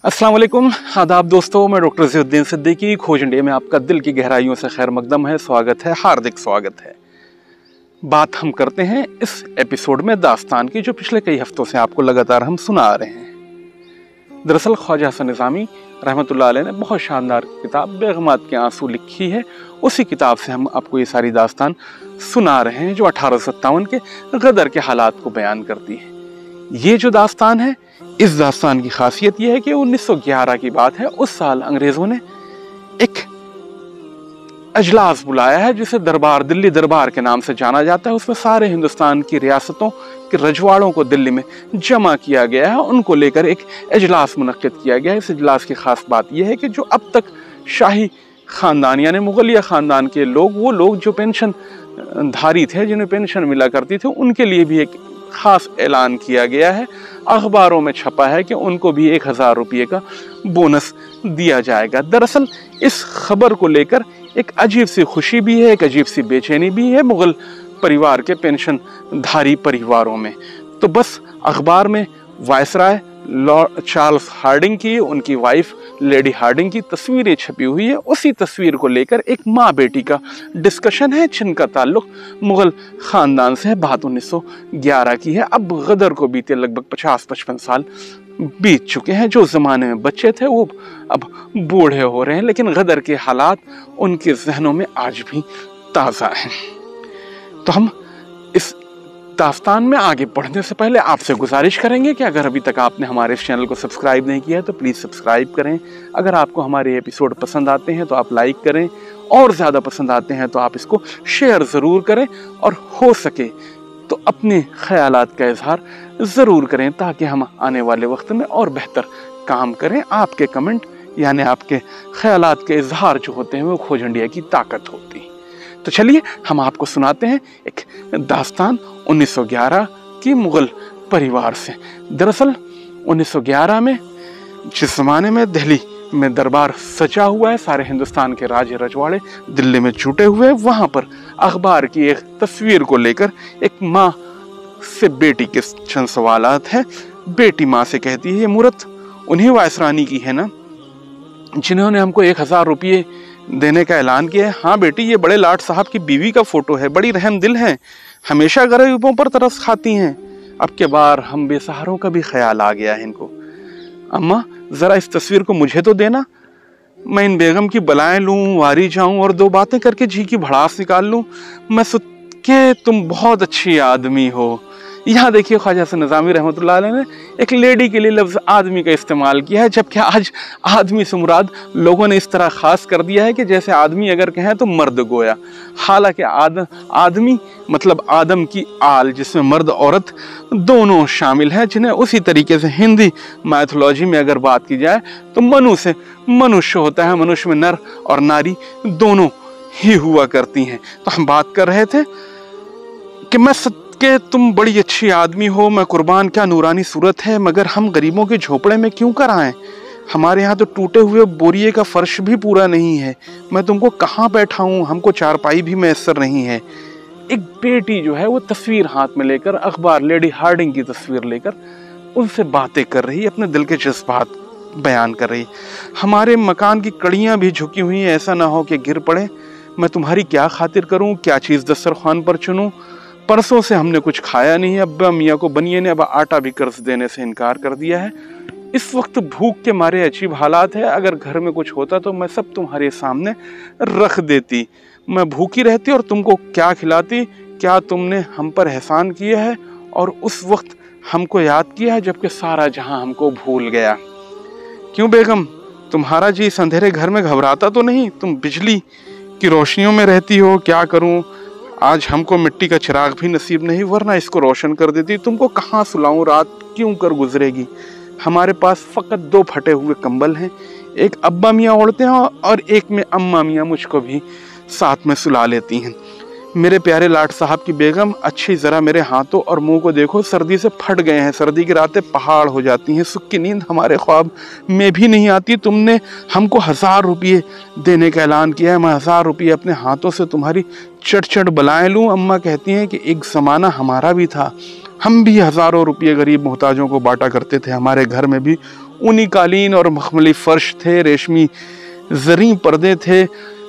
अस्सलाम वालेकुम, आदाब दोस्तों। मैं डॉक्टर ज़ियाउद्दीन सिद्दीकी, खोज इंडिया में आपका दिल की गहराइयों से खैर मकदम है, स्वागत है, हार्दिक स्वागत है। बात हम करते हैं इस एपिसोड में दास्तान की, जो पिछले कई हफ्तों से आपको लगातार हम सुना आ रहे हैं। दरअसल ख्वाजा हसन निज़ामी रहमतुल्लाह अलैह ने बहुत शानदार किताब बेगमात के आंसू लिखी है। उसी किताब से हम आपको ये सारी दास्तान सुना रहे हैं, जो 1857 के गदर के हालात को बयान करती है। ये जो दास्तान है, इस दास्तान की खासियत यह है कि 1911 की बात है। उस साल अंग्रेजों ने एक अजलास बुलाया है, जिसे दरबार, दिल्ली दरबार के नाम से जाना जाता है। उसमें सारे हिंदुस्तान की रियासतों के रजवाड़ों को दिल्ली में जमा किया गया है, उनको लेकर एक अजलास मुनक्किद किया गया है। इस अजलास की खास बात यह है कि जो अब तक शाही खानदान यानी मुगलिया खानदान के लोग, वो लोग जो पेंशन धारी थे, जिन्हें पेंशन मिला करती थी, उनके लिए भी एक खास ऐलान किया गया है। अखबारों में छपा है कि उनको भी 1000 रुपये का बोनस दिया जाएगा। दरअसल इस खबर को लेकर एक अजीब सी खुशी भी है, एक अजीब सी बेचैनी भी है मुगल परिवार के पेंशन धारी परिवारों में। तो बस अखबार में वायसराय लॉर्ड चार्ल्स हार्डिंग की, उनकी वाइफ लेडी हार्डिंग की तस्वीरें छपी हुई है। उसी तस्वीर को लेकर एक माँ बेटी का डिस्कशन है, जिनका ताल्लुक मुगल खानदान से है। बात 1911 की है। अब गदर को बीते लगभग 50-55 साल बीत चुके हैं। जो ज़माने में बच्चे थे वो अब बूढ़े हो रहे हैं, लेकिन गदर के हालात उनके जहनों में आज भी ताज़ा हैं। तो हम इस दास्तान में आगे बढ़ने से पहले आपसे गुजारिश करेंगे कि अगर अभी तक आपने हमारे इस चैनल को सब्सक्राइब नहीं किया है तो प्लीज़ सब्सक्राइब करें। अगर आपको हमारे एपिसोड पसंद आते हैं तो आप लाइक करें, और ज़्यादा पसंद आते हैं तो आप इसको शेयर ज़रूर करें, और हो सके तो अपने ख़यालात का इजहार ज़रूर करें, ताकि हम आने वाले वक्त में और बेहतर काम करें। आपके कमेंट यानी आपके ख़यालात के इजहार जो होते हैं वो खोज इंडिया की ताकत होती है। तो चलिए हम आपको सुनाते हैं एक दास्तान 1911 की मुगल परिवार से। दरअसल 1911 में, जिस ज़माने में दिल्ली में दरबार सजा हुआ है, सारे हिंदुस्तान के राज रजवाड़े दिल्ली में जुटे हुए, वहाँ पर अखबार की एक तस्वीर को लेकर एक माँ से बेटी के चंद सवालात हैं। बेटी माँ से कहती है, ये मूरत उन्हीं वायसरानी की है ना, जिन्होंने हमको 1000 रुपये देने का ऐलान किया है? हाँ बेटी, ये बड़े लाट साहब की बीवी का फोटो है, बड़ी रहम दिल है, हमेशा गरीबों पर तरस खाती हैं। अब के बार हम बेसहारों का भी ख्याल आ गया है इनको। अम्मा जरा इस तस्वीर को मुझे तो देना, मैं इन बेगम की बलाएं लूं, वारी जाऊं और 2 बातें करके जी की भड़ास निकाल लूं। मैं सुन के तुम बहुत अच्छी आदमी हो। यहाँ देखिए ख्वाजा हसन निज़ामी रहमतुल्लाह अलैह ने एक लेडी के लिए लफ्ज़ आदमी का इस्तेमाल किया है, जबकि आज आदमी से मुराद लोगों ने इस तरह ख़ास कर दिया है कि जैसे आदमी अगर कहें तो मर्द गोया। हालांकि आदमी मतलब आदम की आल, जिसमें मर्द औरत दोनों शामिल हैं, जिन्हें उसी तरीके से हिंदी मैथोलॉजी में अगर बात की जाए तो मनु से मनुष्य होता है। मनुष्य में नर और नारी दोनों ही हुआ करती हैं। तो हम बात कर रहे थे कि कि तुम बड़ी अच्छी आदमी हो, मैं कुर्बान, क्या नूरानी सूरत है, मगर हम गरीबों के झोपड़े में क्यों कर आए? हमारे यहाँ तो टूटे हुए बोरिए का फर्श भी पूरा नहीं है, मैं तुमको कहाँ बैठाऊँ, हमको चारपाई भी मैसर नहीं है। एक बेटी जो है वो तस्वीर हाथ में लेकर, अखबार लेडी हार्डिंग की तस्वीर लेकर उनसे बातें कर रही, अपने दिल के जज्बात बयान कर रही। हमारे मकान की कड़ियाँ भी झुकी हुई हैं, ऐसा ना हो कि गिर पड़े। मैं तुम्हारी क्या खातिर करूँ, क्या चीज़ दस्तरखान पर चुनूँ? परसों से हमने कुछ खाया नहीं है। अब्बा मियाँ को बनिए ने अब आटा भी कर्ज देने से इनकार कर दिया है। इस वक्त भूख के मारे अजीब हालात है। अगर घर में कुछ होता तो मैं सब तुम्हारे सामने रख देती। मैं भूखी रहती और तुमको क्या खिलाती? क्या तुमने हम पर एहसान किया है और उस वक्त हमको याद किया है, जबकि सारा जहां हमको भूल गया? क्यों बेगम, तुम्हारा जी इस अंधेरे घर में घबराता तो नहीं? तुम बिजली की रोशनियों में रहती हो। क्या करूं, आज हमको मिट्टी का चिराग भी नसीब नहीं, वरना इसको रोशन कर देती। तुमको कहाँ सुलाऊं, रात क्यों कर गुजरेगी? हमारे पास फकत 2 फटे हुए कंबल हैं, एक अब्बा मियाँ ओढ़ते हैं और एक में अम्मा मियाँ मुझको भी साथ में सुला लेती हैं। मेरे प्यारे लाट साहब की बेगम, अच्छी जरा मेरे हाथों और मुंह को देखो, सर्दी से फट गए हैं। सर्दी की रातें पहाड़ हो जाती हैं, सुख की नींद हमारे ख्वाब में भी नहीं आती। तुमने हमको 1000 रुपये देने का ऐलान किया है, मैं 1000 रुपये अपने हाथों से तुम्हारी चट बलाएं लूं। अम्मा कहती हैं कि एक ज़माना हमारा भी था, हम भी हज़ारों रुपये गरीब मोहताजों को बांटा करते थे। हमारे घर में भी ऊनी कालीन और मखमली फर्श थे, रेशमी जरी पर्दे थे,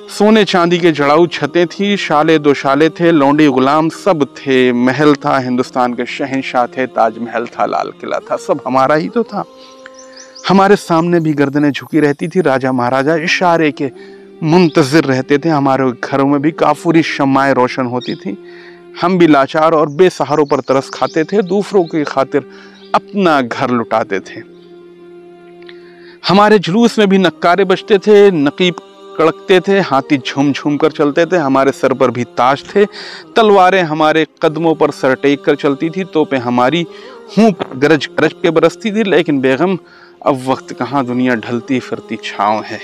सोने चांदी के जड़ाऊ छतें थी, शाले दोशाले थे, लौंडी गुलाम सब थे। महल था, हिंदुस्तान के शहंशाह थे, ताजमहल था, लाल किला था, सब हमारा ही तो था। हमारे सामने भी गर्दनें झुकी रहती थी, राजा महाराजा इशारे के मुंतजिर रहते थे। हमारे घरों में भी काफूरी शम्माएं रोशन होती थी। हम भी लाचार और बेसहारों पर तरस खाते थे, दूसरों की खातिर अपना घर लुटाते थे। हमारे जुलूस में भी नक्कारे बजते थे, नकीब कड़कते थे, हाथी झूम झूम कर चलते थे। हमारे सर पर भी ताज थे, तलवारें हमारे कदमों पर सर टेक कर चलती थी, तोपें हमारी हूं पर गरज गरज के बरसती थी। लेकिन बेगम, अब वक्त कहाँ, दुनिया ढलती फिरती छाँव है।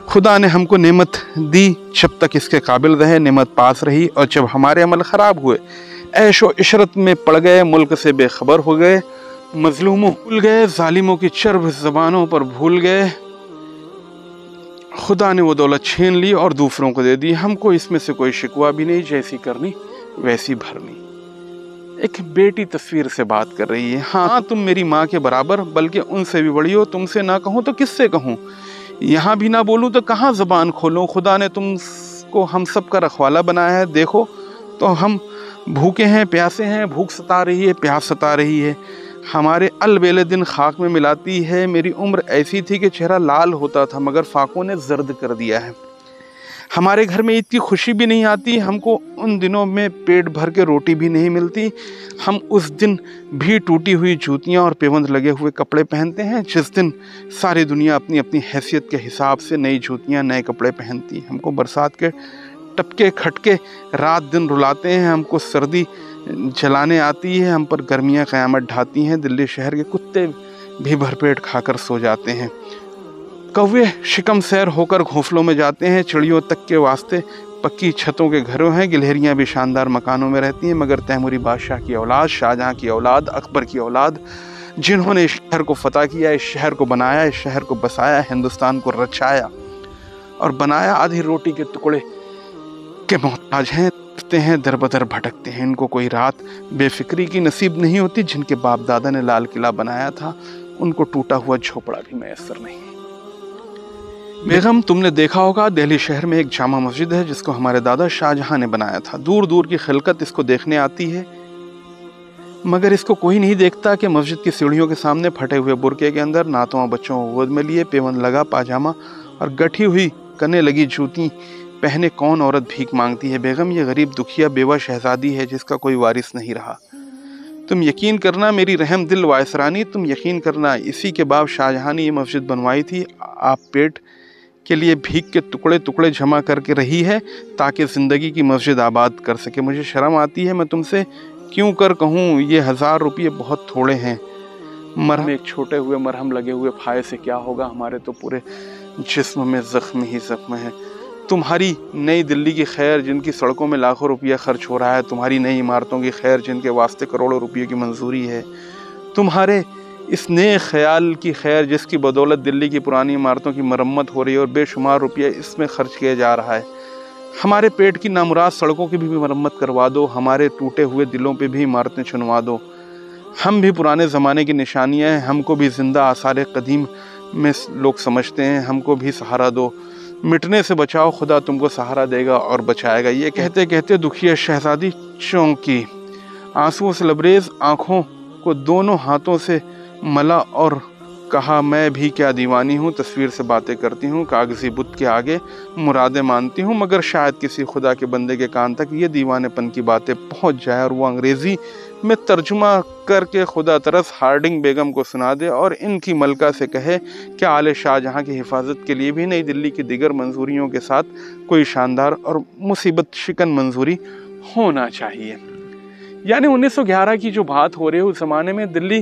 खुदा ने हमको नेमत दी, जब तक इसके काबिल रहे नेमत पास रही, और जब हमारे अमल खराब हुए, ऐशो इशरत में पड़ गए, मुल्क से बेखबर हो गए, मजलूमों भूल गए, जालिमों की चर्ब जबानों पर भूल गए, खुदा ने वो दौलत छीन ली और दूसरों को दे दी। हमको इसमें से कोई शिकवा भी नहीं, जैसी करनी वैसी भरनी। एक बेटी तस्वीर से बात कर रही है। हाँ, तुम मेरी माँ के बराबर, बल्कि उनसे भी बड़ी हो। तुमसे ना कहूँ तो किससे कहूँ, यहाँ भी ना बोलूँ तो कहाँ ज़बान खोलूँ। खुदा ने तुमको हम सब का रखवाला बनाया है। देखो तो हम भूखे हैं, प्यासे हैं, भूख सता रही है, प्यास सता रही है, हमारे अलबेले दिन खाक में मिलाती है। मेरी उम्र ऐसी थी कि चेहरा लाल होता था, मगर फाकों ने जर्द कर दिया है। हमारे घर में इतनी खुशी भी नहीं आती, हमको उन दिनों में पेट भर के रोटी भी नहीं मिलती। हम उस दिन भी टूटी हुई जूतियाँ और पेवंद लगे हुए कपड़े पहनते हैं, जिस दिन सारी दुनिया अपनी अपनी हैसियत के हिसाब से नई जूतियाँ, नए कपड़े पहनती। हमको बरसात के टपके खटके रात दिन रुलाते हैं, हमको सर्दी जलाने आती है, हम पर गर्मियाँ क़यामत ढाती हैं। दिल्ली शहर के कुत्ते भी भरपेट खाकर सो जाते हैं, कौवे शिकम सैर होकर घोंसलों में जाते हैं, चिड़ियों तक के वास्ते पक्की छतों के घरों हैं, गिलहरियाँ भी शानदार मकानों में रहती हैं। मगर तैमूरी बादशाह की औलाद, शाहजहाँ की औलाद, अकबर की औलाद, जिन्होंने इस शहर को फतह किया, इस शहर को बनाया, इस शहर को बसाया, हिंदुस्तान को रचाया और बनाया, आधी रोटी के टुकड़े के मोहताज हैं, दर बदर भटकते हैं। इनको कोई रात बेफिक्री की नसीब नहीं होती। जिनके बाप दादा ने लाल किला बनाया था, उनको टूटा हुआ झोपड़ा भी मैसर नहीं। बेगम, तुमने देखा होगा दिल्ली शहर में एक जामा मस्जिद है, जिसको हमारे दादा शाहजहां ने बनाया था। दूर दूर की खिलकत इसको देखने आती है, मगर इसको कोई नहीं देखता कि मस्जिद की सीढ़ियों के सामने फटे हुए बुरके के अंदर नातों बच्चों को गोद में लिए, पेवंद लगा पाजामा और गठी हुई कने लगी जूती पहने कौन औरत भीख मांगती है। बेगम, ये गरीब दुखिया बेवा शहजादी है, जिसका कोई वारिस नहीं रहा। तुम यकीन करना मेरी रहम दिल वायसरानी, तुम यकीन करना, इसी के बाद शाहजहां ने ये मस्जिद बनवाई थी। आप पेट के लिए भीख के टुकड़े टुकड़े जमा करके रही है, ताकि ज़िंदगी की मस्जिद आबाद कर सके। मुझे शर्म आती है, मैं तुमसे क्यों कर कहूँ, ये 1000 रुपये बहुत थोड़े हैं। मरहम, एक छोटे हुए मरहम लगे हुए फाये से क्या होगा, हमारे तो पूरे जिस्म में ज़ख्म ही ज़ख्म है। तुम्हारी नई दिल्ली की खैर, जिनकी सड़कों में लाखों रुपया खर्च हो रहा है, तुम्हारी नई इमारतों की खैर, जिनके वास्ते करोड़ों रुपये की मंजूरी है, तुम्हारे इस नए ख्याल की खैर, जिसकी बदौलत दिल्ली की पुरानी इमारतों की मरम्मत हो रही है और बेशुमार रुपया इसमें खर्च किया जा रहा है। हमारे पेट की नामुराद सड़कों की भी मरम्मत करवा दो, हमारे टूटे हुए दिलों पे भी इमारतें चुनवा दो। हम भी पुराने ज़माने की निशानियाँ हैं, हमको भी ज़िंदा आसार कदीम में लोग समझते हैं, हमको भी सहारा दो। मिटने से बचाओ, खुदा तुमको सहारा देगा और बचाएगा। ये कहते कहते दुखिया शहजादी चौंकी, आंसुओं से लबरेज आँखों को दोनों हाथों से मला और कहा, मैं भी क्या दीवानी हूँ, तस्वीर से बातें करती हूँ, कागजी बुत के आगे मुरादें मानती हूँ, मगर शायद किसी खुदा के बंदे के कान तक ये दीवानेपन की बातें पहुँच जाए और वो अंग्रेज़ी میں ترجمہ کر کے خدا ترس ہارڈنگ بیگم کو سنا دے اور ان کی ملکہ سے کہے کہ آل شاہ جہاں کی حفاظت کے لیے بھی نئی دلی کی دیگر منظوریوں کے ساتھ کوئی شاندار اور مصیبت شکن منظوری ہونا چاہیے۔ یعنی 1911 کی جو بات ہو رہی ہے، اس زمانے میں دلی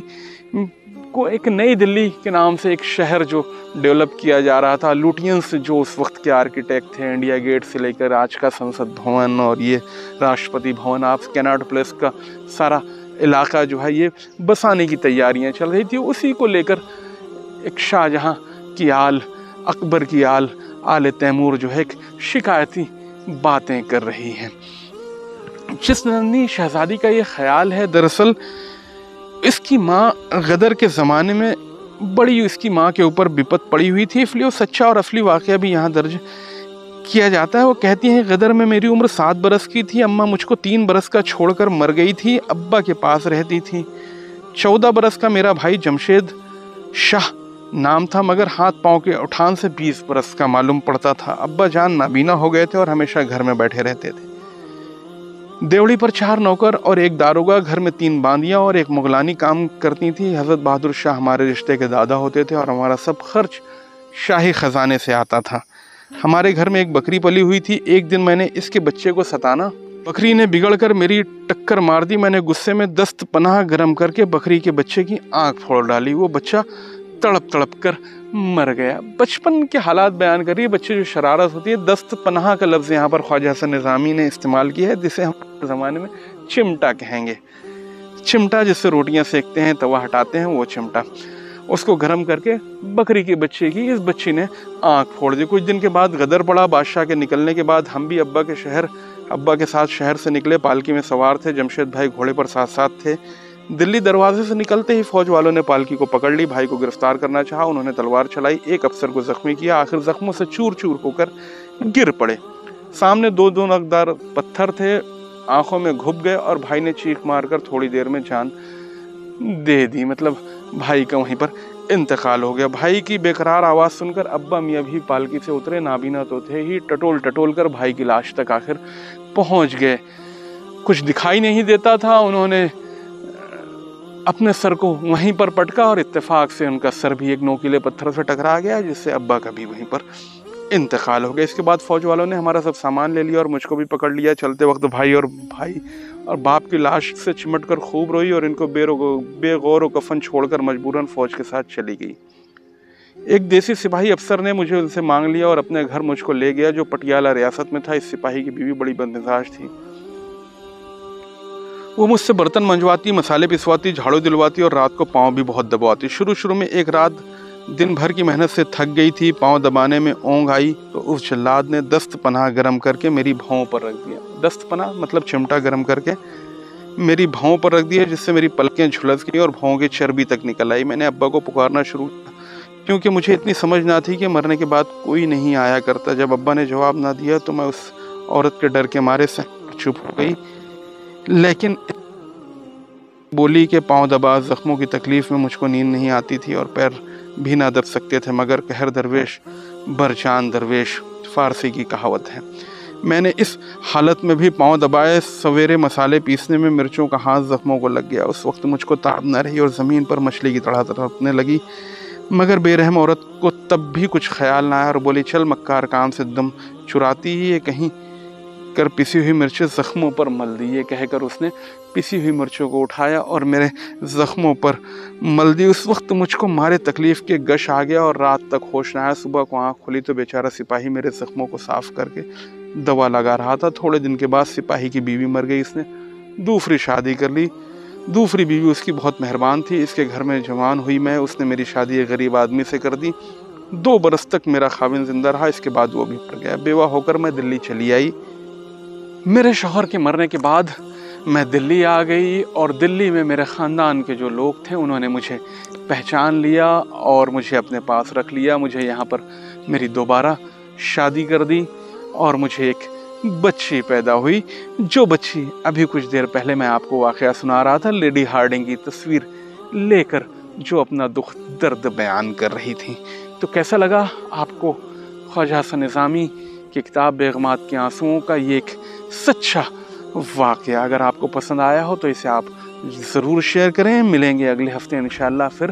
کو ایک نئی دلی کے نام سے ایک شہر جو ڈیولپ کیا جا رہا تھا، لوٹینس جو اس وقت کے آرکیٹیکٹ تھے، انڈیا گیٹ سے لے کر آج کا سنسد بھون اور یہ راشٹرپتی بھون، آپ کیناٹ پلیس کا سارا علاقہ جو ہے یہ بسانے کی تیاریاں چل رہی تھی، اسی کو لے کر ایک شاہ جہاں کی آل، اکبر کی آل، آل تیمور جو ہے ایک شکایتی باتیں کر رہی ہیں۔ جس ننھی شہزادی کا یہ خیال ہے، دراصل اس کی ماں غدر کے زمانے میں بڑی اس کی ماں کے اوپر بپت پڑی ہوئی تھی، اس لیے وہ سچا اور اصلی واقعہ بھی یہاں درج کیا جاتا ہے۔ وہ کہتی ہیں غدر میں میری عمر 7 برس کی تھی، اماں مجھ کو 3 برس کا چھوڑ کر مر گئی تھی، ابا کے پاس رہتی تھی۔ 14 برس کا میرا بھائی جمشید شاہ نام تھا، مگر ہاتھ پاؤں کے اٹھان سے 20 برس کا معلوم پڑتا تھا۔ ابا جان نابینا ہو گئے تھے اور ہمیشہ گھر میں بیٹھے رہتے تھے۔ دیوڑی پر 4 نوکر اور 1 داروگا، گھر میں 3 باندیاں اور 1 مغلانی کام کرتی تھی۔ حضرت بہادر شاہ ہمارے رشتے کے دادا ہوتے تھے اور ہمارا سب خرچ شاہی خزانے سے آتا تھا۔ ہمارے گھر میں 1 بکری پلی ہوئی تھی۔ ایک دن میں نے اس کے بچے کو ستانا، بکری نے بگڑ کر میری ٹکر مار دی۔ میں نے غصے میں دست پناہ گرم کر کے بکری کے بچے کی آنکھ پھوڑ ڈالی، وہ بچہ تڑپ تڑپ کر مر گیا۔ بچپن کے حالات بیان کر رہی ہے، بچے جو شرارت ہوتی ہے۔ دست پناہ کا لفظ یہاں پر خواجہ حسن نظامی نے استعمال کیا ہے، جسے ہم زمانے میں چمٹا کہیں گے۔ چمٹا جس سے روٹیاں سیکتے ہیں، توا ہٹاتے ہیں، وہ چمٹا۔ اس کو گرم کر کے بکری کے بچے کی اس بچی نے آنکھ پھوڑ دی۔ کچھ دن کے بعد غدر پڑا۔ بادشاہ کے نکلنے کے بعد ہم بھی ابا کے ساتھ شہر سے نکلے، پالکی میں سوار تھے۔ جمشید بھائی گھوڑے پر ساتھ ساتھ تھے۔ دلی دروازے سے نکلتے ہی فوج والوں نے پالکی کو پکڑ لی، بھائی کو گرفتار کرنا چاہا، انہوں نے تلوار چلائی، 1 افسر کو زخمی کیا، آخر زخموں سے چور چور ہو کر گر پڑے۔ سامنے 2 نقدار پتھر تھے، آنکھوں میں گھپ گئے اور بھائی نے چیخ مار کر تھوڑی دیر میں جان دے دی، مطلب بھائی کا وہیں پر انتقال ہو گیا۔ بھائی کی بے قرار آواز سن کر ابا میاں بھی پالکی سے اترے، نابینا تو تھے ہی، ٹٹول کر بھائی کی لاش تک آخر پہنچ گئے۔ کچھ دکھائی نہیں دیتا تھا، انہوں نے اپنے سر کو وہیں پر پٹکا اور اتفاق سے ان کا سر بھی ایک نوکیلے پتھر سے ٹکرا گیا، جس سے ابا کا بھی وہیں پر انتقال ہو گیا۔ اس کے بعد فوج والوں نے ہمارا سب سامان لے لیا اور مجھ کو بھی پکڑ لیا۔ چلتے وقت بھائی اور باپ کی لاش سے چمٹ کر خوب روئی اور ان کو بے غور و کفن چھوڑ کر مجبوراً فوج کے ساتھ چلی گئی۔ ایک دیسی سپاہی افسر نے مجھے ان سے مانگ لیا اور اپنے گھر مجھ کو لے گیا، جو پٹیالہ ریاست میں تھا۔ اس سپاہی کی بیوی بڑی بدمزاج تھی، وہ مجھ سے برتن منجواتی، مسالے پسواتی، جھاڑو دلواتی اور رات کو پاؤں بھی بہت دبواتی۔ شروع میں ایک رات دن بھر کی محنت سے تھک گئی تھی، پاؤں دبانے میں اونگ آئی تو اس جلاد نے دست پناہ گرم کر کے میری بھاؤں پر رکھ دیا۔ دست پناہ مطلب چمٹا گرم کر کے میری بھاؤں پر رکھ دیا، جس سے میری پلکیں جھلس گئی اور بھاؤں کی چربی تک نکل آئی۔ میں نے ابا کو پکارنا شروع کیا، کیونکہ مجھے اتنی سمجھ نہ تھی کہ مرنے کے بعد کوئی نہیں آیا کرتا۔ جب ابا نے جواب نہ دیا تو میں اس عورت کے ڈر کے مارے سے چپ ہو گئی، لیکن بولی کہ پاؤں دبا زخموں کی تکلیف میں مجھ کو نیند نہیں آتی تھی اور پیر بھی نہ دب سکتے تھے، مگر قہر درویش برجان درویش، فارسی کی کہاوت ہے۔ میں نے اس حالت میں بھی پاؤں دبائے، سویرے مسالے پیسنے میں مرچوں کا ہاتھ زخموں کو لگ گیا۔ اس وقت مجھ کو تاب نہ رہی اور زمین پر مچھلی کی طرح تڑپنے لگی، مگر بے رحم عورت کو تب بھی کچھ خیال نہ آیا اور بولی، چل مکار کام سے دم چراتی ہی ہے، کہیں کر پسی ہوئی مرچیں زخموں پر مل دی۔ یہ کہہ کر اس نے پسی ہوئی مرچوں کو اٹھایا اور میرے زخموں پر مل دی۔ اس وقت مجھ کو مارے تکلیف کے گش آ گیا اور رات تک ہوش نہ آیا۔ صبح کو آنکھ کھلی تو بیچارہ سپاہی میرے زخموں کو صاف کر کے دوا لگا رہا تھا۔ تھوڑے دن کے بعد سپاہی کی بیوی مر گئی، اس نے دوسری شادی کر لی۔ دوسری بیوی اس کی بہت مہربان تھی، اس کے گھر میں جوان ہوئی میں، اس نے میری شادی ایک غریب آدمی سے کر دی۔ 2 برس تک میرا خاوند زندہ رہا، اس کے بعد وہ بھی مر گیا۔ بیوہ ہو کر میں دلی چلی آئی۔ میرے شوہر کے مرنے کے بعد میں دلی آ گئی اور دلی میں میرے خاندان کے جو لوگ تھے انہوں نے مجھے پہچان لیا اور مجھے اپنے پاس رکھ لیا۔ مجھے یہاں پر میری دوبارہ شادی کر دی اور مجھے ایک بچی پیدا ہوئی، جو بچی ابھی کچھ دیر پہلے میں آپ کو واقعہ سنا رہا تھا، لیڈی ہارڈنگ کی تصویر لے کر جو اپنا دکھ درد بیان کر رہی تھی۔ تو کیسا لگا آپ کو خواجہ حسن نظامی کی کتاب بیگمات کے آنسوؤں کا یہ ایک سچا واقعہ؟ اگر آپ کو پسند آیا ہو تو اسے آپ ضرور شیئر کریں. ملیں گے اگلے ہفتے انشاءاللہ پھر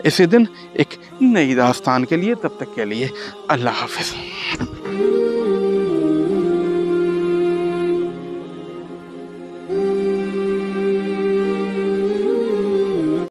اسی دن ایک نئی داستان کے لیے. تب تک کے لیے اللہ حافظ.